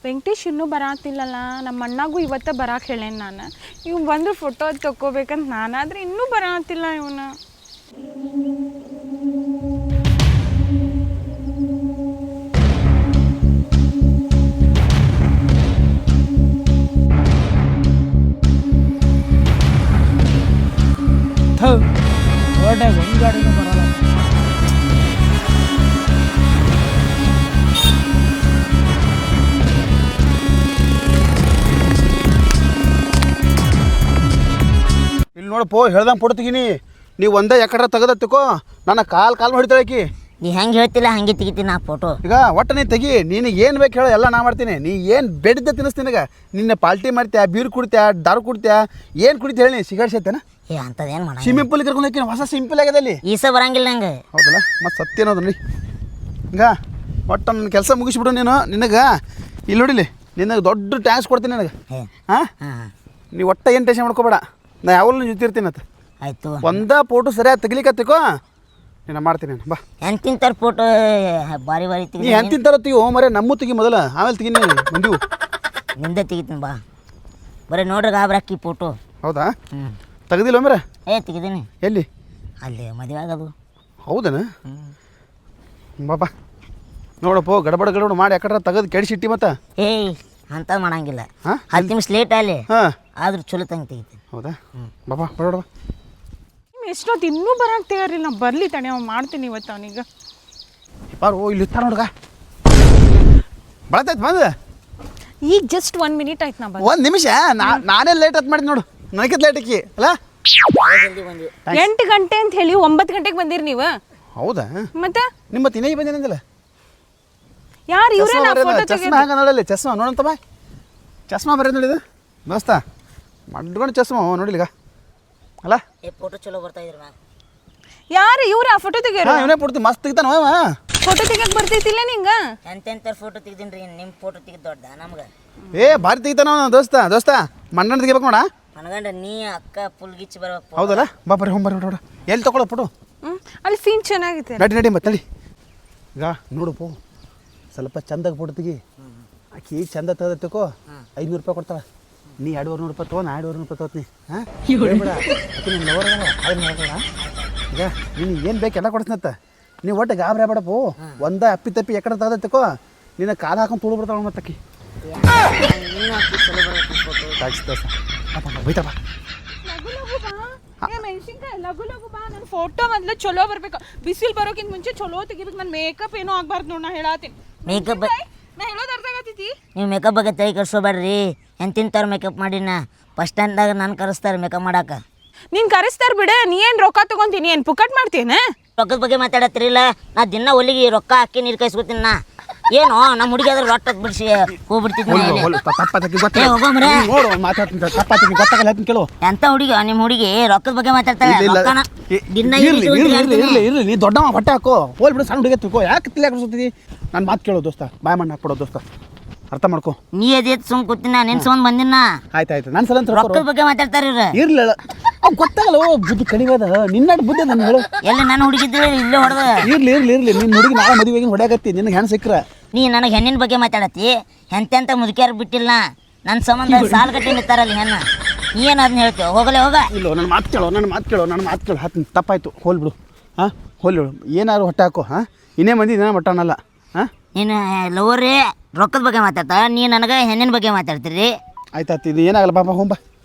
ವೆಂಕಟೇಶ್ ಇನ್ನೂ ಬರಾತಿಲ್ಲಲ್ಲ. ನಮ್ಮ ಅಣ್ಣಗೂ ಇವತ್ತು ಬರಾಕ್ ಹೇಳೇನು ನಾನು. ಇವ್ ಬಂದ್ರೆ ಫೋಟೋ ತಗೋಬೇಕಂತ ನಾನಾದ್ರೆ ಇನ್ನೂ ಬರಾತಿಲ್ಲ ಇವನು. ಒಂದು ಗಾಡಿನೂ ಬರಲ್ಲ. ಇಲ್ಲಿ ನೋಡಪ್ಪ ಹೇಳ್ದಂಗೆ ಫೋಟೋ ತೆಗೀನಿ. ನೀವು ಒಂದೇ ಯಾಕಡ್ರ ತೆಗದತ್ತಿಕೋ ನನ್ನ ಕಾಲು ಹೊಡಿತಾಳಕಿ. ನೀ ಹೆಂಗೆ ಹೇಳ್ತಿಲ್ಲ ಹಂಗೆ ತೆಗಿತೀನಿ ನಾ ಫೋಟೋ. ಈಗ ಒಟ್ಟು ನೀನು ತೆಗಿ. ನಿನಗೆ ಏನು ಬೇಕು ಹೇಳೋ ಎಲ್ಲ ನಾ ಮಾಡ್ತೀನಿ. ನೀ ಏನು ಬೇಡಿದ್ದೆ ತಿನ್ನಿಸ್ತೀನಿ. ಈಗ ನಿನ್ನೆ ಪಾಲ್ಟಿ ಮಾಡ್ತೀಯಾ, ಬೀರು ಕುಡಿತ್ಯಾ, ದಾರು ಕುಡಿತ್ಯಾ, ಏನು ಕುಡಿತೀಯ ಹೇಳಿ? ಸಿಗರೇಟ್ ಸೇತೇನ? ಏ ಅಂಥದ್ದೇನು ಮಾಡ. ಸ್ವಿಮ್ಮಿಂಗ್ ಪೂಲ್ ಕರ್ಕೊಂಡು ಹೋಗ್ತೀನಿ. ಹೊಸ ಸಿಂಪಲ್ ಆಗಿದೆ ಅಲ್ಲಿ. ಈಸ ಬರಂಗಿಲ್ಲ ನಂಗೆ. ಹೌದಲ್ಲ ಮತ್ತು ಸತ್ಯ ಅನ್ನೋದು ನೋಡಿ. ಈಗ ಒಟ್ಟು ನನ್ನ ಕೆಲಸ ಮುಗಿಸ್ಬಿಡು ನೀನು. ನಿನಗೆ ಇಲ್ಲಿ ನೋಡಿಲಿ, ನಿನಗೆ ದೊಡ್ಡ ಟ್ಯಾಕ್ಸ್ ಕೊಡ್ತೀನಿ ನನಗೆ. ಹಾಂ, ನೀವು ಒಟ್ಟು ಏನು ಟೆನ್ಷನ್ ಮಾಡ್ಕೋಬೇಡ. ನಾ ಯಾವಾಗಲೂ ಜೊತೆ ಇರ್ತೀನಿ ಅಂತ. ಆಯಿತು. ಒಂದೇ ಫೋಟೋ ಸರಿಯಾಗಿ ತೆಗಿಲಿಕ್ಕತ್ತಿಕೋ ನೀನು ಮಾಡ್ತೀನಿ ನಾನು. ಬಾ. ಎಂತಿನ ಥರ ಫೋಟೋ ಬಾರಿ ಬಾರಿ ತೆಗಿ. ನೀ ಎಂತಿನ ಥರ ತೆಗಿ. ಮರೆ ನಮ್ಮೂ ತೆಗಿ ಮೊದಲ, ಆಮೇಲೆ ತೆಗಿನಿ ಮಂದಿವು. ನಿಂದೆ ತೆಗಿತೀನಿ ಬಾ. ಬರೀ ನೋಡ್ರಿ ಗಾಬ್ರಾಕಿ ಫೋಟೋ. ಹೌದಾ? ತೆಗ್ದಿಲ್ಲ ಮರೆ? ಏ ತೆಗಿದೀನಿ. ಎಲ್ಲಿ? ಅಲ್ಲಿ ಮದುವೆ ಆಗೋದು. ಹೌದೇನ? ಬಾಬಾ ನೋಡಪ್ಪ, ಗಡಬಡ ಮಾಡಿ ಯಾಕಡ್ರ ತೆಗೆದು ಕೆಡಿಸಿಟ್ಟಿ ಮತ್ತೆ. ಏಯ್ ಅಂತ ಮಾಡಂಗಿಲ್ಲ. ಹಾಂ, 10 ನಿಮಿಷ ಲೇಟ್ ಅಲ್ಲಿ. ಹಾಂ, ಆದ್ರೂ ಚಲೋ ತಂಗೆ ತೆಗಿತೀನಿ. ಹೌದಾ? ಬಾಬಾ ಹೊರಡ. ಎಷ್ಟೊತ್ತು ಇನ್ನೂ ಬರಾಕ್ ತಯಾರಿಲ್ಲ. ನಾ ಬರಲಿ ತಡೆ, ಅವ್ನು ಮಾಡ್ತೀನಿ ಇವತ್ತು ಅವನಿಗೆ. ಬಾರು ಇಲ್ಲಿ ಇರ್ತಾರ ನೋಡ್ಗ. ಬಳತೈತೆ ಬಂದ. ಈಗ ಜಸ್ಟ್ 1 ಮಿನಿಟ್ ಆಯ್ತು ನಾ ಬಂದು. 1 ನಿಮಿಷ. ನಾನೇ ಲೇಟ್ ಆಯ್ತು ಮಾಡಿದ್ ನೋಡು. ನನಗಿದ್ ಲೇಟ್ ಆಕಿ ಅಲ್ಲ. ಜಲ್ದಿ ಬಂದ್ವಿ. 8 ಗಂಟೆ ಅಂತ ಹೇಳಿ 9 ಗಂಟೆಗೆ ಬಂದಿರಿ ನೀವು. ಹೌದಾ? ಮತ್ತೆ ನಿಮ್ಮ ತಿನ್ನೇ ಬಂದೇನಂದಿಲ್ಲ. ಯಾರು ಇವ್ರೆ? ನಾ ಫೋಟೋ ಚಸ್ಮಾ ಹಂಗ ನೋಡಲಿ. ಚಸ್ಮಾ ನೋಡಂತ ಬಾ. ಚಸ್ಮಾ ಬರೋದು ನೋಡಿದ ದೋಸ್ತ. ಮಾಡ್ಕೊಂಡು ಚಸ್ಮಾ ನೋಡಿಲ್ಲ ಈಗ ಅಲ್ಲ. ಏ ಫೋಟೋ ಚಲೋ ಬರ್ತಾ ಇದ್ರಿ ನಾ. ಯಾರು ಇವ್ರ? ಆ ಫೋಟೋ ತೆಗಿಯೋರು? ಹಾಂ, ಇವನೇ ಪಡ್ತಿ ಮಸ್ತ್ ತೆಗಿತಾನ ಅವ. ಫೋಟೋ ತೆಗಿಯಕ್ಕೆ ಬರ್ತೈತಿಲ್ಲ ನಿಂಗೆ? ಎಂತೆಂಥರ ಫೋಟೋ ತೆಗ್ದೀನಿ ರೀ. ನಿಮ್ಮ ಫೋಟೋ ತೆಗೆದು ದೊಡ್ಡ ನಮ್ಗೆ. ಏ ಭಾರಿ ತೆಗಿತಾನ ದೋಸ್ತ. ಮಣ್ಣಣ್ಣ ತೆಗಿಬೇಕು ನೋಡ. ಮನಗಂಡ ನೀ ಅಕ್ಕ ಪುಲ್ಗಿಚ್ಚಿ ಬರ್ಬೇಕು. ಹೌದಲ್ಲ? ಬಾ ಬರ್ರಿ ಹೋಗಿ ಬರ್ರಿ. ಎಲ್ಲಿ ತಗೊಳ್ಳೋ ಫೋಟೋ? ಅಲ್ಲಿ ಸೀನ್ ಚೆನ್ನಾಗಿದೆ. ನಡಿ ಮತ್ತೆ ನಡಿ. ಈಗ ನೋಡು ಪೋ, ಸ್ವಲ್ಪ ಚಂದಾಗ ಫೋಟೋ ತೆಗಿ. ಆಕಿ ಚಂದ ತೆಗೆದತ್ತಿಕೋ 500 ರೂಪಾಯಿ ಕೊಡ್ತಾಳೆ. ನೀ 200 ರೂಪಾಯಿ ತಗೋ, ನಾ 200 ರೂಪಾಯಿ ತಗೋತೀನಿ. ಹಾಂ, ಬೇಡ ಆಕೆ ನಿನ್ನ ಲವರ್ ಅದ, ಅದನ್ನ ಹೇಳ್ಬೇಡ. ಈಗ ನೀನು ಏನು ಬೇಕು ಎಲ್ಲ ಕೊಡ್ತೀನತ್ತ. ನೀವು ಒಟ್ಟು ಗಾಬರಿ ಬೇಡಪ್ಪು. ಒಂದೇ ಅಪ್ಪಿ ತಪ್ಪಿ ಎಕಡೆ ತೆಗೆದತ್ತಿಕೋ ನಿನ್ನ ಕಾಲು ಹಾಕೊಂಡು ತುಳು ಬಿಡ್ತಾವ ಮತ್ತೆ ಆಕಿ. ಇನ್ನೂ ಅಕ್ಕಿ ಚಲೋ ಬರ್ಬೇಕು ಫೋಟೋ. ಟ್ಯಾಕ್ಸ್ ದೋಸ ಬೈತಾ ಬಾ. ಲಘು ಬಾ. ನನ್ನ ಫೋಟೋ ಮೊದಲು ಚಲೋ ಬರ್ಬೇಕು. ಬಿಸಿಲು ಬರೋಕ್ಕಿಂತ ಮುಂಚೆ ಚಲೋ ತೆಗಿಬೇಕು. ನನ್ನ ಮೇಕಪ್ ಏನೂ ಆಗ್ಬಾರ್ದು ನೋಡಿ. ನಾ ಹೇಳತ್ತೀನಿ. ಮೇಕಪ್ ನಾ ಹೇಳೋದು ಅರ್ಥ ಆಗತ್ತೈತಿ? ನೀವು ಮೇಕಪ್ ಬಗ್ಗೆ ತಲೆ ಕೆಡ್ಸೋಬೇಡ್ರಿ. ಎಂತಿಂಥವ್ರು ಮೇಕಪ್ ಮಾಡಿನ ಫಸ್ಟ್ ಸ್ಟ್ಯಾಂಡ್ದಾಗ ನಾನು ಕರೆಸ್ತಾರೆ ಮೇಕಪ್ ಮಾಡಕ್ಕೆ. ನೀನು ಕರೆಸ್ತಾರ ಬಿಡ. ನೀ ಏನು ರೊಕ್ಕ ತೊಗೊಂತೀನಿ? ಏನು ಪುಕ್ಕಟ್ ಮಾಡ್ತೀನ? ರೊಕ್ಕದ ಬಗ್ಗೆ ಮಾತಾಡತ್ತಿರಿಲ್ಲ. ನಾ ದಿನ ಒಲಿಗೆ ರೊಕ್ಕ ಹಾಕಿ ನೀರು ಕಾಯಿಸ್ಕೊತೀನಿ. ನಾ ಏನು ನಮ್ಮ ಹುಡುಗಿ ಆದ್ರೆ ರೊಟ್ಟ ಬಿಡಿಸಿ ಹೋಗ್ಬಿಡ್ತಿದ್ನಿ. ಕೇಳು. ಎಂತ ಹುಡುಗಿ ನಿಮ್ಮ ಹುಡುಗಿ? ರೊಕ್ಕದ ಬಗ್ಗೆ ಮಾತಾಡ್ತಾಳೆ. ದಿನ ನೀ ದೊಡ್ಡವ ಹೊಟ್ಟೆ ಹಾಕೋ. ಹೋಲ್ ಬಿಡು, ಸಣ್ಣ ಹುಡುಗಿ ತಿಳ್ಕೋ. ಯಾಕೆ ತಿಳಿ ಹಾಕಿಸ್ತೀವಿ? ನನ್ನ ಮಾತು ಕೇಳೋ ದೋಸ್ತ. ಬಾಯ್ ಮಣ್ಣು ಹಾಕ್ಬಿಡೋ ದೋಸ್ತ. ಅರ್ಥ ಮಾಡ್ಕೋ. ನೀ ಅದೇತ್ ಸುಮ್ ಕೂತಿನ ನೆನ್ಸ್ಕೊಂಡ್ ಬಂದಿನ. ಆಯ್ತಾಯ್ತು. ನನ್ನ ಸಲ ರೊಕ್ಕದ ಬಗ್ಗೆ ಮಾತಾಡ್ತಾರ ಇವ್ರು. ಇರ್ಲಿಲ್ಲ ಅವ್ ಗೊತ್ತಾಗಲ್ಲ. ಬುದ್ಧಿ ಕಡಿಮೆ ನಿನ್ನಾಡು ಬುದ್ಧಿ ನಾನು ಹೇಳು. ಎಲ್ಲಿ ನಾನು ಹುಡುಗಿದ್ರೆ ಇಲ್ಲೇ ಹೊಡೆದ. ಇರ್ಲಿ ನಿನ್ನ ಹುಡುಗಿ ನಾಳೆ ಮದುವೆಗೆ ಹೊಡ್ಯಾಕತ್ತಿ. ನಿನಗೆ ಹೆಣ್ಣು ಸಿಕ್ಕ್ರ ನೀ ನನಗೆ ಹೆಣ್ಣಿನ ಬಗ್ಗೆ ಮಾತಾಡತ್ತಿ. ಎಂತೆಂತ ಮುದುಕ್ಯಾರ ಬಿಟ್ಟಿಲ್ಲ. ನನ್ನ ಸಂಬಂಧ ಸಾಲ ಕಟ್ಟಿ ನಿಂತಾರಲ್ಲಿ ಹೆಣ್ಣು. ನೀ ಏನು ಅದನ್ನ ಹೇಳ್ತೇವೆ? ಹೋಗಲೇ ಹೋಗ. ಇಲ್ಲ, ನನ್ನ ಮಾತು ಕೇಳೋ. ಹತ್ತು ತಪ್ಪಾಯ್ತು. ಹೋಲ್ ಬಿಡು. ಹಾಂ, ಹೋಲ್ ಬಿಡು. ಏನಾದ್ರು ಹೊಟ್ಟೆ ಹಾಕೋ. ಹಾಂ, ಇನ್ನೇ ಮಂದಿ ದಿನ ಹೊಟ್ಟೆ ಅನ್ನಲ್ಲ. ಹಾಂ, ನೀನು ಲವರೇ ರೊಕ್ಕದ ಬಗ್ಗೆ ಮಾತಾಡ್ತಾ, ನೀ ನನಗೆ ಹೆಣ್ಣಿನ ಬಗ್ಗೆ ಮಾತಾಡ್ತೀರಿ. ಆಯ್ತಾಯ್ತು. ಇದು ಏನಾಗಲ್ಲ. ಬಾಬಾ ಹೋಂಬ.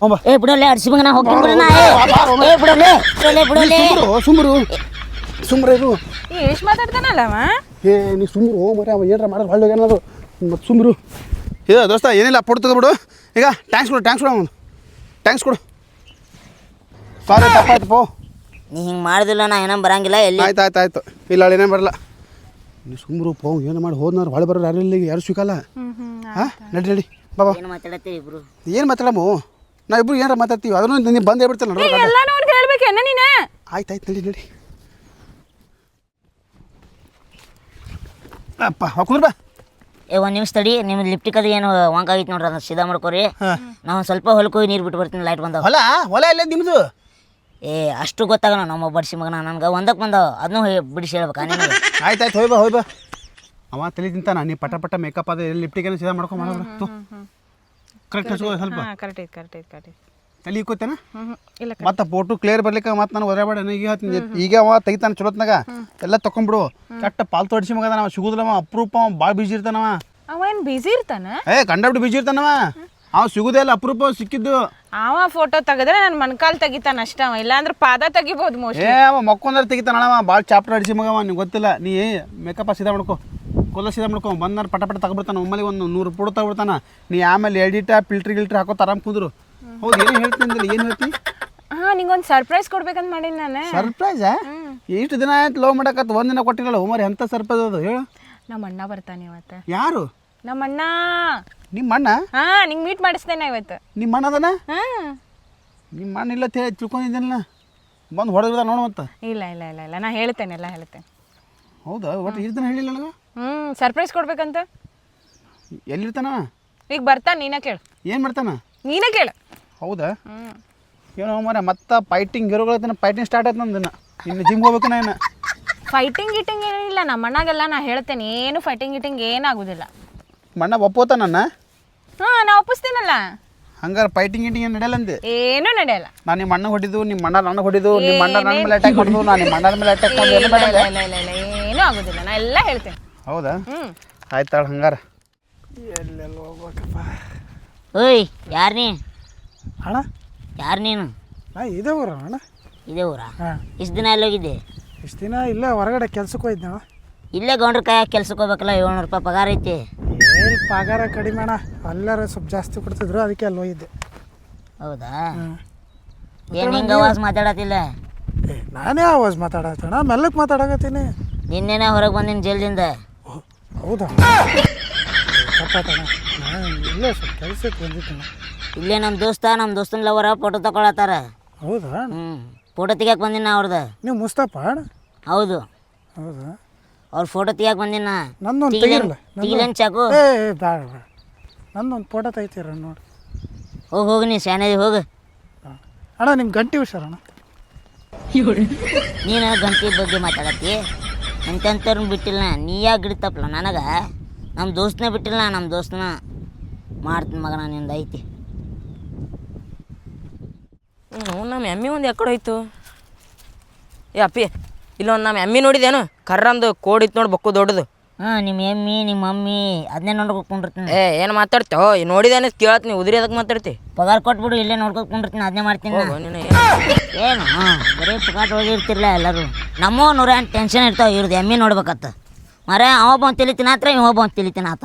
ಏ ಬಿಡೋಲ್ಲ, ಅಡ್ಸಿ ಮಗನ ಹೋಗ್ತೀನಿ ಬಿಡೋಣ. ಏ ಬಿಡೋಲೆ. ಸುಮ್ರೆ ಇರು. ಎಷ್ಟು ಮಾತಾಡ್ತಾನಲ್ಲ ಅವ? ಏ ನೀ ಸುಮ್ರು ಮರೆ. ಅವ ಏನಾರ ಮಾಡೋದು ಹೊಳ್ಳಿ ಏನಾದ್ರು ಮತ್ತು ಸುಮ್ರು. ಇದು ದೋಸ್ತ ಏನಿಲ್ಲ, ಫೋಟೋ ತೆಗೆದ್ಬಿಡು. ಈಗ ಟ್ಯಾಂಕ್ಸ್ ಕೊಡು ಅವನು. ಟ್ಯಾಂಕ್ಸ್ ಕೊಡು. ಸಾರಿ, ತಪ್ಪಾಯ್ತು ಪೋ. ನೀ ಹಿಂಗೆ ಮಾಡಿದಿಲ್ಲ, ನಾ ಏನೋ ಬರಂಗಿಲ್ಲ. ಎಲ್ಲಿ ಆಯ್ತು. ಇಲ್ಲ ಏನೇ ಬರಲ್ಲ. ನೀ ಸುಮ್ರು ಪೋ. ಏನು ಮಾಡಿ ಹೋದ್ನಾರು ಹೊಳೆ ಬರೋರು ಯಾರು ಇಲ್ಲಿಗೆ ಯಾರು ಸಿಕ್ಕಲ್ಲ. ಹಾಂ, ನಡಿ ಬಾಬಾ. ಏನು ಮಾತಾಡತ್ತೀರಿ ಇಬ್ರು? ಏನು ಮಾತಾಡಮ್ಮ? ನಾವು ಇಬ್ರು ಏನಾರ ಮಾತಾಡ್ತೀವಿ. ಅದನ್ನು ನೀವು ಬಂದು ಹೇಳ್ಬಿಡ್ತಲ್ಲ. ಎಲ್ಲಾನು ಅವ್ನಿಗೆ ಹೇಳ್ಬೇಕೇನ ನೀನು? ಆಯ್ತು ನಡಿ. ಅಪ್ಪ ಕುಂದ್ರ ಬಾ. ಒಂದು ನಿಮಿಷ ತಡಿ ನಿಮ್ಮ ಲಿಪ್ಟಿಕ್ ಅದು ಏನು ವಾಂಕ್ ಆಗಿತ್ತು ನೋಡ್ರಿ ಅದನ್ನ ಸೀದಾ ಮಾಡ್ಕೊರಿ ನಾವು ಸ್ವಲ್ಪ ಹೊಲಕ್ಕೆ ಹೋಗಿ ನೀರು ಬಿಟ್ಟು ಬರ್ತೀನಿ ಲೈಟ್ ಬಂದಾವ ಹೊಲ ಎಲ್ಲ ನಿಮ್ಮದು ಏ ಅಷ್ಟು ಗೊತ್ತಾಗಣ ನಮ್ಮ ಬಡ್ಸಿ ಮಗನ ನನಗೆ ಒಂದಕ್ಕೆ ಬಂದಾವ ಅದನ್ನೂ ಬಿಡಿಸಿ ಹೇಳ್ಬೇಕಾ ನಿಮಗೆ ಆಯ್ತು ಹೋಯ್ ಬಾ ಅವ ತಲೆ ತಿಂತಾನ ನೀ ಪಟ ಮೇಕಪ್ ಅದ ಲಿಪ್ಟಿಗೆ ಸೀದಾ ಮಾಡ್ಕೊಂಡು ಮಾಡೋದು ಕರೆಕ್ಟ್ ಹಚ್ಕೋ ಸ್ವಲ್ಪ ಕರೆಕ್ಟ್ ತಲೆ ಇಕ್ಕೋತೇನ ಇಲ್ಲ ಮತ್ತೆ ಫೋಟೋ ಕ್ಲಿಯರ್ ಬರ್ಲಿಕ್ಕೆ ಮತ್ತೆ ನಾನು ಒದರಾಬೇಡ ಈಗ ಅವ ತೆಗಿತಾನ ಚಲೋತ್ನಾಗ ಎಲ್ಲ ತಕೊಂಡ್ಬಿಡು ಕೆಟ್ಟ ಪಾಲ್ತು ಹೊಡಿಸಿ ಮಗದ ನಾವು ಸಿಗುದಿಲ್ಲವ ಅಪ್ರೂಪ ಅವ ಭಾಳ ಬಿಜಿ ಇರ್ತಾನವ ಅವ ಏನು ಬಿಸಿ ಇರ್ತಾನ ಕಂಡಬಿಟ್ಟು ಬಿಜಿ ಇರ್ತಾನವ ಅವ ಸಿಗುದೇ ಇಲ್ಲ ಅಪ್ರೂಪ ಸಿಕ್ಕಿದ್ದು ಅವ ಫೋಟೋ ತೆಗೆದ್ರೆ ನನ್ನ ಮನ್ಕಾಲ್ ತೆಗಿತಾನ ಅಷ್ಟ ಅವ ಇಲ್ಲಾಂದ್ರೆ ಪಾದ ತೆಗಿಬೋದು ಮೋಸ್ಟ್ಲಿ ಅವ ಮಕ್ಕೊಂದ್ರೆ ತೆಗಿತಾನ ಅವ ಭಾಳ ಚಾಪ್ಟರ್ ಅಡಿಸಿ ಮಗವ ನಿಂಗೆ ಗೊತ್ತಿಲ್ಲ ನೀ ಮೇಕಪ್ ಸೀದಾ ಮಾಡ್ಕೊ ಕೊಲ್ಲ ಸೀದಾ ಮಾಡ್ಕೊ ಬಂದಾರ ಪಟ ತಗೊಬಿಡ್ತಾನ ಒಮ್ಮಲ್ಲಿ ಒಂದು 100 ಫೋಟೋ ತಗೊಬಿಡ್ತಾನ ನೀ ಆಮೇಲೆ ಎಡಿಟ ಗಿಲ್ಟ್ರಿ ಹಾಕೋತ ಆರಾಮ್ ಕುಂದ್ರು ಹೌದು ಏನು ಹೇಳ್ತೀನಿ ಏನು ಹೇಳ್ತೀನಿ ನಿಂಗೊಂದು ಸರ್ಪ್ರೈಸ್ ಕೊಡ್ಬೇಕಂತ ಮಾಡೀನಿ ನಾನು ಸರ್ಪ್ರೈಸಾ ಎಷ್ಟು ದಿನ ಆಯ್ತು ಲವ್ ಮಾಡಕತ್ತ ಒಂದಿನ ಕೊಟ್ಟಿರಲ್ಲ ಹೋಮರಿ ಎಂಥ ಸರ್ಪ್ರೈಸ್ ಅದು ಹೇಳು ನಮ್ಮ ಅಣ್ಣ ಬರ್ತಾನೆ ಇವತ್ತು ಯಾರು ನಮ್ಮ ಅಣ್ಣ ನಿಮ್ಮ ಅಣ್ಣ ನಿಂಗೆ ಮೀಟ್ ಮಾಡಿಸ್ತೇನೆ ಇವತ್ತು ನಿಮ್ಮ ಅಣ್ಣ ಅದನ ನಿಮ್ಮ ಅಣ್ಣ ಇಲ್ಲ ತಿಳ್ಕೊಂಡಿದ್ದೇನಲ್ಲ ಬಂದು ಹೊಡೆದ ನೋಡು ಮತ್ತೆ ಇಲ್ಲ ನಾ ಹೇಳ್ತೇನೆ ಎಲ್ಲ ಹೇಳ್ತೇನೆ ಹೌದಾ ಒಟ್ಟು ಇಷ್ಟು ದಿನ ಹೇಳಿಲ್ಲ ನನಗೆ ಸರ್ಪ್ರೈಸ್ ಕೊಡ್ಬೇಕಂತ ಎಲ್ಲಿರ್ತಾನ ಈಗ ಬರ್ತಾನೆ ನೀನೇ ಕೇಳು ಏನು ಮಾಡ್ತಾನ ನೀನೇ ಕೇಳು ಹೌದಾ ಏನೋ ಮರ ಮತ್ತೆ ಫೈಟಿಂಗ್ ಹೀರೋಗಳನ್ನ ಫೈಟಿಂಗ್ ಸ್ಟಾರ್ಟ್ ಆಯ್ತು ನಂದಿನ ಇನ್ನು ಜಿಮ್ ಹೋಗ್ಬೇಕು ನಾನು ಫೈಟಿಂಗ್ ಗಿಟಿಂಗ್ ಏನಿಲ್ಲ ನಮ್ಮ ಅಣ್ಣಗೆಲ್ಲ ನಾ ಹೇಳ್ತೇನೆ ಏನು ಫೈಟಿಂಗ್ ಗಿಟಿಂಗ್ ಏನಾಗೋದಿಲ್ಲ ಮಣ್ಣ ಒಪ್ಪೋತ ನನ್ನ ನಾ ಒಪ್ಪಿಸ್ತೀನಲ್ಲ ಹಂಗಾರೆ ಫೈಟಿಂಗ್ ಗಿಟಿಂಗ್ ಏನು ನಡೆಯಲ್ಲ ಅಂದೆ ಏನೂ ನಡೆಯಲ್ಲ ನಾನು ನಿಮ್ಮ ಅಣ್ಣ ಹೊಡಿದು ನಿಮ್ಮ ಅಣ್ಣ ನನ್ನ ಹೊಡಿದು ನಿಮ್ಮ ಅಣ್ಣ ನನ್ನ ಮೇಲೆ ಅಟ್ಯಾಕ್ ಮಾಡೋದು ನಾನು ನಿಮ್ಮ ಅಣ್ಣನ ಮೇಲೆ ಅಟ್ಯಾಕ್ ಮಾಡೋದು ಏನು ಬೇಡ ಇಲ್ಲ ಏನೂ ಆಗೋದಿಲ್ಲ ನಾ ಎಲ್ಲ ಹೇಳ್ತೇನೆ ಹೌದಾ ಆಯ್ತಾಳ ಹಂಗಾರೆ ಎಲ್ಲೆಲ್ಲ ಹೋಗ್ಬೇಕಪ್ಪ ಓಯ್ ಯಾರು ನೀ ಅಣ್ಣ ಯಾರು ನೀನು ನಾ ಇದೇ ಊರ ಅಣ್ಣ ಇದೇ ಊರಾ ಹಾಂ ಇಷ್ಟು ದಿನ ಎಲ್ಲೋಗಿದ್ದೆ ಇಷ್ಟು ದಿನ ಇಲ್ಲೇ ಹೊರಗಡೆ ಕೆಲ್ಸಕ್ಕೆ ಹೋಗಿದ್ದೆ ಅಣ್ಣ ಇಲ್ಲೇ ಗೌಂಡ್ರ ಕೈಯಾಗ ಕೆಲ್ಸಕ್ಕೆ ಹೋಗ್ಬೇಕಲ್ಲ 700 ರೂಪಾಯಿ ಪಗಾರ ಐತಿ ಏನು ಪಗಾರ ಕಡಿಮೆ ಅಣ್ಣ ಅಲ್ಲಾರ ಸ್ವಲ್ಪ ಜಾಸ್ತಿ ಕೊಡ್ತಿದ್ರು ಅದಕ್ಕೆ ಅಲ್ಲಿ ಹೋಗಿದ್ದೆ ಹೌದಾ ಏನು ಹಿಂಗೆ ಅವಾಜ್ ಮಾತಾಡತ್ತಿಲ್ಲ ನಾನೇ ಆವಾಜ್ ಮಾತಾಡತ್ತಣ್ಣ ಮೆಲ್ಲಕ್ಕೆ ಮಾತಾಡಕತ್ತೀನಿ ನಿನ್ನೆನೇ ಹೊರಗೆ ಬಂದಿನಿ ಜೈಲ್ದಿಂದ ಹೌದಾ ತಪ್ಪಾತಣ್ಣ ನಾನು ಇಲ್ಲೇ ಸ್ವಲ್ಪ ಕೆಲ್ಸಕ್ಕೆ ಬಂದಿದ್ದಣ್ಣ ಇಲ್ಲೇ ನಮ್ಮ ದೋಸ್ತನ ಲವರ ಫೋಟೋ ತಗೊಳತ್ತಾರ ಹೌದಾ ಫೋಟೋ ತೆಗಿಯಕ್ಕೆ ಬಂದಿನ ಅವ್ರದ್ದು ನೀವು ಮುಸ್ತಫ ಅಣ್ಣ ಹೌದು ಹೌದಾ ಅವ್ರ ಫೋಟೋ ತೆಗಿಯಕ್ಕೆ ಬಂದಿನ ನಂದೊಂದು ತೆಗಿರಲ್ಲ ತೆಗಿಲೇನು ಚಾಕು ಬೇಡ ನಂದೊಂದು ಫೋಟೋ ತೆಗಿತೀರ ನೋಡಿ ಹೋಗಿ ನೀ ಶಾನೆ ಹೋಗು ಅಣ್ಣ ನಿಮ್ಮ ಗಂಟೆ ಹುಷಾರಣ್ಣ ನೀನು ಗಂಟೆ ಬಗ್ಗೆ ಮಾತಾಡತ್ತಿ ಎಂತೆಂಥವ್ರನ್ನ ಬಿಟ್ಟಿಲ್ಲ ನೀ ಯಾಕೆ ಗಿಡ್ತಪ್ಪಲ್ಲ ನನಗೆ ನಮ್ಮ ದೋಸ್ತನೇ ಬಿಟ್ಟಿಲ್ಲ ನಮ್ಮ ದೋಸ್ತನ ಮಾಡ್ತೀನಿ ಮಗನ ನಿಂದ ಐತಿ ನಮ್ಮ ಎಮ್ಮಿ ಒಂದು ಎಕ್ಕಡೆ ಹೋಯ್ತು ಏ ಅಪ್ಪಿ ಇಲ್ಲೊಂದು ನಮ್ಮ ಎಮ್ಮಿ ನೋಡಿದೇನು ಕರ್ರಂದು ಕೋಡಿತ್ತು ನೋಡಿ ಬಕ್ಕು ದೊಡ್ಡದು ನಿಮ್ಮ ಎಮ್ಮಿ ನಿಮ್ಮ ಮಮ್ಮಿ ಅದನ್ನೇ ನೋಡ್ಕೊಂಡಿರ್ತೀನಿ ಏನು ಮಾತಾಡ್ತೋ ನೋಡಿದೇನೆ ಕೇಳತ್ತೀನಿ ಉದ್ರಿ ಅದಕ್ಕೆ ಮಾತಾಡ್ತಿ ಪಗಾರ ಕೊಟ್ಬಿಡು ಇಲ್ಲೇ ನೋಡ್ಕೊಂಡಿರ್ತೀನಿ ಅದನ್ನೇ ಮಾಡ್ತೀನಿ ಏನು ಬರೀ ಪಗಾರ ಹೋಗಿರ್ತಿರ್ಲ ಎಲ್ಲರೂ ನಮ್ಮೋ 108 ಟೆನ್ಷನ್ ಇರ್ತಾವೆ ಇವ್ರದ್ದು ಎಮ್ಮಿ ನೋಡ್ಬೇಕತ್ತ ಮರ ಅವ ಬಂದು ತಿಳಿತೀನಿ ಆತ್ರ ಇವ ಬಂದು ತಿಳಿತೀನಿ ಆತ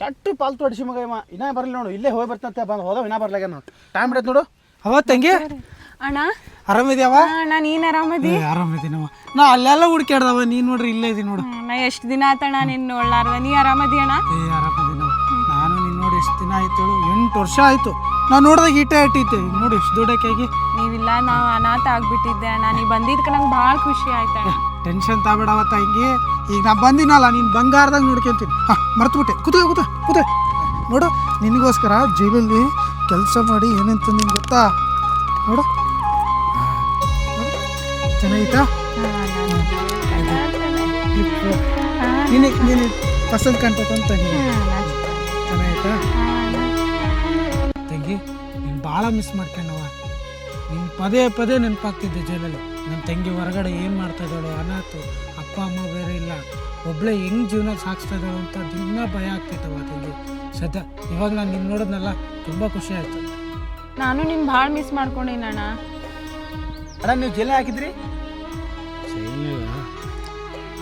ಕೆಟ್ಟು ಪಾಲ್ತು ಹೊಡಿಸಿ ಮಗ ಇವ ಇನ್ನೂ ಬರಲಿ ನೋಡು ಇಲ್ಲೇ ಹೋಗಿ ಬರ್ತಂತೆ ಬಂದು ಹೋದವ ಇನ್ನೂ ಬರ್ಲಾಗ ನೋಡು ಟೈಮ್ ಬಿಡತ್ತೆ ನೋಡು ಅವ ತಂಗಿ ಅಣ್ಣ ಆರಾಮಿದ್ಯಾವ ಅಣ್ಣ ನೀನು ಆರಾಮದಿ ಆರಾಮಿದ್ದೀನವ ನಾ ಅಲ್ಲೆಲ್ಲ ಹುಡುಕ್ಯಾಡ್ದವ ನೀನು ನೋಡ್ರಿ ಇಲ್ಲೇ ಇದೀನಿ ನೋಡು ನಾ ಎಷ್ಟು ದಿನ ಆತಣ್ಣ ನಿನ್ನ ನೋಡ್ಲಾರ್ದ ನೀ ಆರಾಮದಿ ಅಣ್ಣ ಆರಾಮಿದ್ದೀನವ ನಾನು ನೀನು ನೋಡಿ ಎಷ್ಟು ದಿನ ಆಯ್ತು 8 ವರ್ಷ ಆಯಿತು ನಾನು ನೋಡಿದಾಗ ಈಟೆ ಇಟ್ಟೈತೆ ನೋಡಿ ಎಷ್ಟು ದುಡ್ಡಕ್ಕಾಗಿ ನೀವಿಲ್ಲ ನಾವು ಅನಾಥ ಆಗ್ಬಿಟ್ಟಿದ್ದೆ ಅಣ್ಣ ನೀ ಬಂದಿದ್ದಕ್ಕೆ ನಂಗೆ ಭಾಳ ಖುಷಿ ಆಯ್ತಣ್ಣ ಟೆನ್ಷನ್ ತಾಬೇಡವ ತಂಗಿ ಈಗ ನಾ ಬಂದಿನಲ್ಲ ನೀನು ಬಂಗಾರದಾಗ ನೋಡ್ಕೊಂತೀನಿ ಮರ್ತುಬಿಟ್ಟೆ ಕೂತ ನೋಡು ನಿನಗೋಸ್ಕರ ಜೈಲಲ್ಲಿ ಕೆಲಸ ಮಾಡಿ ಏನಂತ ನಿಂಗೆ ಗೊತ್ತಾ ನೋಡು ಚೆನ್ನಾಗಿತ್ತಾ ನೀನು ಪಸಂದ್ ಕಾಣ್ತಂತ ಚೆನ್ನಾಗಿತ್ತಾ ತಂಗಿ ನೀನು ಭಾಳ ಮಿಸ್ ಮಾಡ್ಕೊಂಡವ ನೀನು ಪದೇ ನೆನಪಾಗ್ತಿದ್ದೆ ಜೈಲಲ್ಲಿ ನನ್ನ ತಂಗಿ ಹೊರಗಡೆ ಏನು ಮಾಡ್ತಾ ಇದ್ದಾಳು ಅನಾಥು ಅಪ್ಪ ಅಮ್ಮ ಬೇರೆ ಇಲ್ಲ ಒಬ್ಬಳೇ ಹೆಂಗೆ ಜೀವನ ಸಾಗಿಸ್ತಾ ಇದ್ದಾಳು ಅಂತ ದಿನ ಭಯ ಆಗ್ತಿತ್ತವ ತಂಗಿ ಸದ್ಯ ಇವಾಗ ನಾನು ನಿನ್ನ ನೋಡೋದ್ನಲ್ಲ ತುಂಬ ಖುಷಿ ಆಯಿತು ನಾನು ನಿನ್ನ ಭಾಳ ಮಿಸ್ ಮಾಡ್ಕೊಂಡೀನಿ ಅಣ್ಣ ಅಣ್ಣ ನೀವು ಜೈಲ ಹಾಕಿದ್ರಿ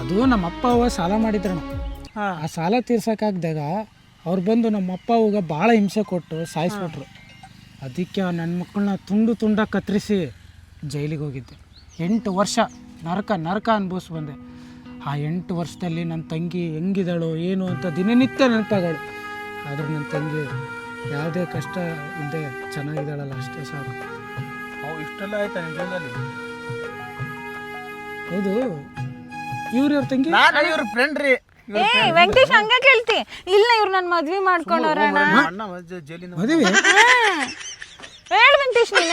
ಅದು ನಮ್ಮ ಅಪ್ಪ ಅವ್ವ ಸಾಲ ಮಾಡಿದ್ರಣ್ಣ ಆ ಸಾಲ ತೀರ್ಸೋಕ್ಕಾಗ್ದಾಗ ಅವ್ರು ಬಂದು ನಮ್ಮ ಅಪ್ಪ ಅವ್ಗ ಭಾಳ ಹಿಂಸೆ ಕೊಟ್ಟು ಸಾಯಿಸ್ಬಿಟ್ರು ಅದಕ್ಕೆ ನನ್ನ ಮಕ್ಕಳನ್ನ ತುಂಡ ಕತ್ತರಿಸಿ ಜೈಲಿಗೆ ಹೋಗಿದ್ದೆ 8 ವರ್ಷ ನರಕ ಅನುಭವಿಸಿ ಬಂದೆ ಆ 8 ವರ್ಷದಲ್ಲಿ ನನ್ನ ತಂಗಿ ಹೆಂಗಿದ್ದಾಳು ಏನು ಅಂತ ದಿನನಿತ್ಯ ನೆನಪಾಗಳು ಆದರೂ ನನ್ನ ತಂಗಿ ಯಾವುದೇ ಕಷ್ಟ ಇಲ್ಲದೆ ಚೆನ್ನಾಗಿದ್ದಾಳಲ್ಲ ಅಷ್ಟೇ ಸಾಕು ಇಷ್ಟೆಲ್ಲ ಆಯ್ತಾ ನಿಮ್ಮ ಜೈಲಲ್ಲಿ ಹೌದು ಇವ್ರ ತಂಗಿ ನಾನು ಇವ್ರ ಫ್ರೆಂಡ್ ರೀ ಏ ವೆಂಕಟೇಶ್ ಹಂಗ ಕೇಳ್ತಿ ಇಲ್ಲ ಇವ್ರು ನನ್ನ ಮದ್ವೆ ಮಾಡ್ಕೊಂಡವ್ರಣ್ಣ ಅಣ್ಣ ಜೈಲಿಂದ ಮದುವೆ ಹೇಳು ವೆಂಕಟೇಶ್ ನೀನ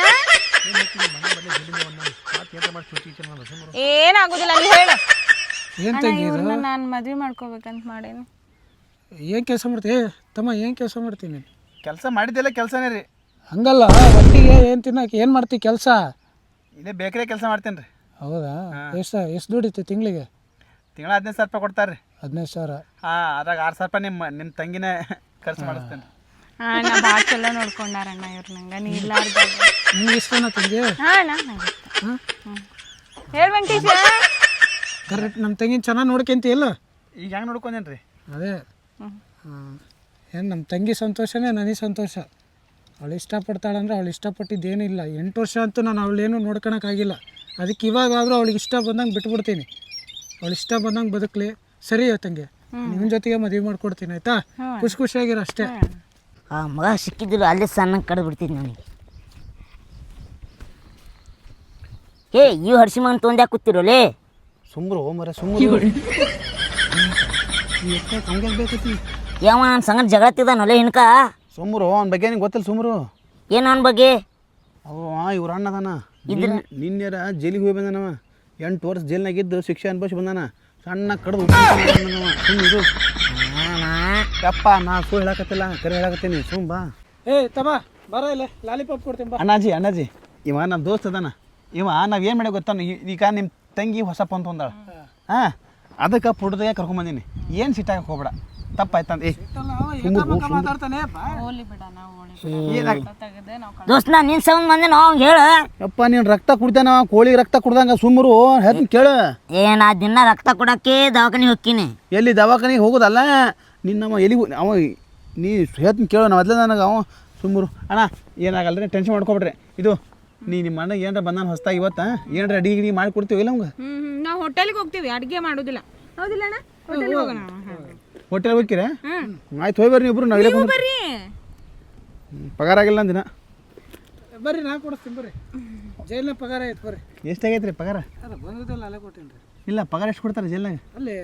ಏನಾಗುದಿಲ್ಲ ಅಲ್ಲಿ ಹೇಳು ಏನು ಅಣ್ಣ ತಂಗಿ ಇವ್ರನ್ನ ನಾನು ಮದ್ವೆ ಮಾಡ್ಕೋಬೇಕಂತ ಮಾಡೇನಿ ಏನು ಕೆಲಸ ಮಾಡ್ತಿ ತಮ್ಮ ಏನು ಕೆಲಸ ಮಾಡ್ತೀನಿ ಕೆಲಸ ಮಾಡಿದ್ದೆಲ್ಲ ಕೆಲಸನೇ ರೀ. ಹಂಗಲ್ಲ ಒಟ್ಟಿಗೆ ಏನು ತಿನ್ನಕ್ಕೆ ಏನು ಮಾಡ್ತಿ ಕೆಲಸ ಇಲ್ಲೇ ಬೇಕರಿ ಕೆಲಸ ಮಾಡ್ತೇನೆ ರೀ. ಹೌದಾ ಎಷ್ಟು ದುಡಿತಿ ತಿಂಗಳಿಗೆ ತಿಂಗಳ 15,000 ರೂಪಾಯಿ ಕೊಡ್ತಾರೆ ರೀ. 15,000 ಅದ್ರಾಗ 6,000 ರೂಪಾಯಿ ನಿಮ್ಮ ತಂಗಿನೇ ಖರ್ಚು ಮಾಡಿಸ್ತೇನೆ ರೀ. ಅಣ್ಣ ಭಾಳ ಚಲೋ ನೋಡ್ಕೊಂಡಾರಣ್ಣ ಇವ್ರು ನಂಗೆ ನೀ ಇಲ್ಲಾರ್ದಾಗ ನಿಮ್ಗೆ ಇಷ್ಟನಾ ತಂಗಿ ಹಾಂ ಅಣ್ಣ ಹೇಳು ವೆಂಕಟೇಶ ಕರೆಕ್ಟ್ ನಮ್ಮ ತಂಗಿನ ಚೆನ್ನಾಗಿ ನೋಡ್ಕೊಂತಿ ಇಲ್ಲ ಈಗ ಹೆಂಗೆ ನೋಡ್ಕೊಂಡೇನು ರೀ. ಅದೇ ಏನು ನಮ್ಮ ತಂಗಿ ಸಂತೋಷನೇ ನನಗೆ ಸಂತೋಷ. ಅವಳು ಇಷ್ಟಪಡ್ತಾಳಂದ್ರೆ ಅವಳು ಇಷ್ಟಪಟ್ಟಿದ್ದೇನಿಲ್ಲ 8 ವರ್ಷ ಅಂತೂ ನಾನು ಅವಳೇನು ನೋಡ್ಕೊಳಕ್ಕಾಗಿಲ್ಲ. ಅದಕ್ಕೆ ಇವಾಗಾದರೂ ಅವಳಿಗೆ ಇಷ್ಟ ಬಂದಂಗೆ ಬಿಟ್ಬಿಡ್ತೀನಿ. ಅವಳು ಇಷ್ಟ ಬಂದಂಗೆ ಬದುಕಲಿ. ಸರಿ ತಂಗಿ ನಿಮ್ಮ ಜೊತೆಗೆ ಮದುವೆ ಮಾಡ್ಕೊಡ್ತೀನಿ ಆಯಿತಾ? ಖುಷಿಯಾಗಿರೋ ಅಷ್ಟೇ. ಆ ಮಗ ಸಿಕ್ಕಿದ್ರು ಅಲ್ಲೇ ಸಣ್ಣ ಕಡ್ದು ಬಿಡ್ತಿದ್ದೆ ನನಗೆ. ಏ ಇವು ಹಡ್ಸಿ ಮಗನ ತೊಂದ್ಯಾಕೆ ಕೂತಿರೋಲೇ? ಸುಮ್ರು ಮರ ಸುಮ್ರು ಹಂಗೆ ಬೇಕತಿ ಯಾವ ನನ್ನ ಸಂಗಡ ಜಗಳತ್ತಿದ್ದಾನೊಲೆ ಹಿನ್ಕ ಸುಮ್ರು ಅವನ ಬಗ್ಗೆ ನಿಂಗೆ ಗೊತ್ತಿಲ್ಲ. ಸುಮ್ರು ಏನು ಅವನ ಬಗ್ಗೆ? ಅವ ಇವ್ರ ಅಣ್ಣದಾನ ನಿನ್ನೆರ ಜೈಲಿಗೆ ಹೋಗಿ ಬಂದಾನವ. 8 ವರ್ಷ ಜೈಲ್ನಾಗಿದ್ದು ಶಿಕ್ಷೆ ಅನುಭವಿಸಿ ಬಂದಾನ. ಸಣ್ಣ ಕಡ್ದು ಇದು ಯಪ್ಪ ನಾ ಸುಳ್ಳು ಹೇಳಕತ್ತಿಲ್ಲ, ಕರೆ ಹೇಳಕತ್ತೀನಿ. ಸುಮ್ ಬಾ. ತಮ್ಮ ಬರೋ ಇಲ್ಲ ಲಾಲಿಪಾಪ್ ಕೊಡ್ತೀನಿ ಬಾ. ಅಣ್ಣಾಜಿ ಇವ ನಮ್ಮ ದೋಸ್ತ ಅದಾನ. ಇವ ನಾವು ಏನು ಮಾಡಿ ಗೊತ್ತಾನ, ಈಗ ನಿಮ್ಮ ತಂಗಿ ಹೊಸ ಫೋನ್ ತೊಂದಾಳ. ಹಾಂ ಅದಕ್ಕೆ ಪುಟ್ಟದಾಗ ಕರ್ಕೊಂಬಂದೀನಿ. ಏನು ಸಿಟ್ಟಾಗಕ್ಕೆ ಹೋಗ್ಬೇಡ, ತಪ್ಪಾಯ್ತಂತ. ಮಾತಾಡ್ತಾನೆ ಹೋಲಿ ಬಿಡ ನಾವು ತೆಗೆದೆ ನಾವು ದೋಸ್ತ ನಾ ನಿನ್ನ ಸಂಬಂಧ ಬಂದೆ ನಾವು ಹೇಳು. ಯಪ್ಪ ನೀನು ರಕ್ತ ಕುಡ್ತಾನ, ಕೋಳಿ ರಕ್ತ ಕುಡ್ದಂಗ ಸುಮ್ಮರು ಹೇಳ್ತೀನಿ ಕೇಳು. ನಾ ದಿನ ರಕ್ತ ಕೊಡಕ್ಕೆ ದವಾಖಾನೆ ಹೋಗ್ತೀನಿ. ಎಲ್ಲಿ ದವಾಖಾನಿಗೆ ಹೋಗೋದಲ್ಲ, ನಿನ್ನಮ್ಮ ಎಲ್ಲಿಗೂ ಅವ ನೀ ಹೇಳ್ತೀನಿ ಕೇಳು. ನಾವು ಮೊದಲೇ ನನಗೆ ಅವ ಸುಮ್ಮರು ಅಣ್ಣ ಏನಾಗಲ್ಲ ರೀ, ಟೆನ್ಷನ್ ಮಾಡ್ಕೊಬಿಡ್ರಿ. ಇದು ನಿಮ್ಮ ಅಣ್ಣ ಏನಾರ ಬಂದಾನ ಹೊಸ್ತಾಗಿ ಇವತ್ತು ಏನಾರ ಅಡಿಗೆ ಮಾಡಿ ಕೊಡ್ತೀವಿ ಇಲ್ಲ ನಮ್ಗೆ. ನಾವು ಹೋಟೆಲ್ಗೆ ಹೋಗ್ತೀವಿ, ಅಡುಗೆ ಮಾಡೋದಿಲ್ಲ. ಹೌದಿಲ್ಲ ಅಣ್ಣ? ಹೋಟೆಲ್ಗೆ ಹೋಗೋಣ. ಹೋಟೆಲ್ ಹೋಗ್ತೀರಾ? ಆಯ್ತು ಹೋಗಿ ಬರ್ರಿ ನೀವು ಇಬ್ರು. ನಾವು ಬರ್ರಿ. ಪಗಾರ ಆಗಿಲ್ಲ ಅಂದಿನ. ಬರ್ರಿ ನಾ ಕೊಡಿಸ್ತೀನಿ ಬರ್ರಿ. ಜೈಲಿನ ಪಗಾರ ಐತೆ ಬರ್ರಿ. ಎಷ್ಟಾಗೈತೆ ರೀ ಪಗಾರ? ಅಲ್ಲ ಬಂದಿದ್ದಲ್ಲ ಅಲ್ಲೇ ಕೊಟ್ಟೀನಿ ರೀ. ಇಲ್ಲ ಪಗಾರ ಎಷ್ಟು ಕೊಡ್ತಾರೆ ಜೈಲ್ನಾಗ? ಅಲ್ಲಿ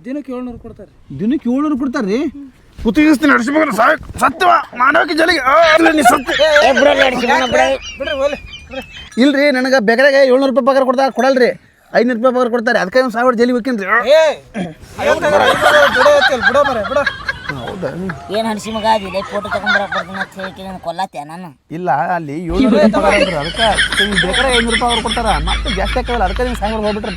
ದಿನಕ್ಕೆ 700 ಕೊಡ್ತಾರೆ. ದಿನಕ್ಕೆ 700 ಕೊಡ್ತಾರೆ ರೀ? ಕುತ್ತಿಗಿಸ್ತೀನಿ ನಡೆಸ್ಬೇಕು ಸತ್ಯವ ಮಾನವಕ್ಕೆ ಜಲಿಗೆ ಇಲ್ರಿ. ನನಗೆ ಬೇಕಾದಾಗ 700 ರೂಪಾಯಿ ಪಗಾರ ಕೊಡ್ತಾರೆ, ಕೊಡಲ್ರಿ. 500 ರೂಪಾಯಿ ಪಗಾರ ಕೊಡ್ತಾರೆ. ಅದಕ್ಕೆ ಒಂದು 1000 ಜೈಲಿಗೆ ಹೋಗ್ತೀನಿ ರೀ. ಹೌದಾ? ಏನು ಹಡಿಸಿ ಮಗ ಅದಿಲ್ಲ ಫೋಟೋ ತಗೊಂಡ್ಬರಕ್ಕೆ ಬರ್ತೀನಿ ಅಂತ ಹೇಳಿ ಕೊಲ್ಲತ್ತೆ ನಾನು. ಇಲ್ಲ ಅಲ್ಲಿ 700 ರೂಪಾಯಿ ಪಗಾರ ಅಂದ್ರು. ಅದಕ್ಕೆ ಬೇಕಾದ್ರೆ 500 ರೂಪಾಯಿ ಅವ್ರು ಕೊಡ್ತಾರೆ. ಮತ್ತೆ ಜಾಸ್ತಿ ಹಾಕಲ್ಲ. ಅದಕ್ಕೆ ನೀವು 1000 ಹೋಗ್ಬಿಟ್ರೆ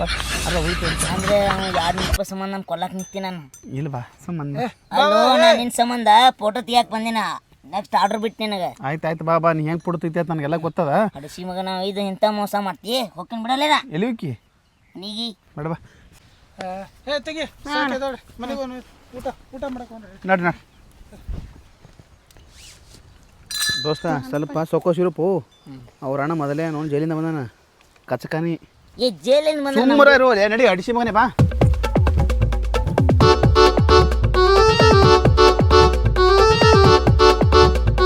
ಅದ ಹೋಯ್ತು ಅಂದರೆ 200 ರೂಪಾಯಿ ಸಂಬಂಧ ನಾನು ಕೊಲ್ಲಕ್ಕೆ ನಿಂತೀನಿ ನಾನು. ಇಲ್ಲ ಬಾ ಸಂಬಂಧ. ಅಲ್ಲೋ ನಾನು ನಿನ್ನ ಸಂಬಂಧ ಫೋಟೋ ತೆಗಿಯಕ್ಕೆ ಬಂದಿನ. ನೆಕ್ಸ್ಟ್ ಆರ್ಡರ್ ಬಿಟ್ಟು ನಿನಗೆ. ಆಯ್ತು ಬಾ ನೀ ಹೆಂಗೆ ಪುಡ್ತೈತಿ ಅಂತ ನನಗೆಲ್ಲ ಗೊತ್ತದ. ಹಡಿಸಿ ಮಗ ನಾವು ಇದು ಇಂಥ ಮೋಸ ಮಾಡ್ತೀವಿ. ಹೋಗ್ತೀನಿ ಬಿಡಲ್ಲ ಎಲ್ಲಿ ಹೋಗಿ ನೀಗಿ ಬೇಡ ಬಾ. ತೆಗಿ ಮನೆಗೆ ಊಟ ಮಾಡಕ್ಕೆ ನಡ್ರಿ ದೋಸ್ತ ಸ್ವಲ್ಪ ಸೊಕೋಸಿರುಪು. ಅವ್ರ ಅಣ್ಣ ಮೊದಲೇ ನೋಡಿ ಜೈಲಿಂದ ಬಂದಾನ ಕಚಕಾನಿ. ಈ ಜೈಲಿನ ಬಂದ ಸುಮ್ಮನೆ ನಡಿ ಅಡಿಸಿ ಮಗನೇ ಬಾ.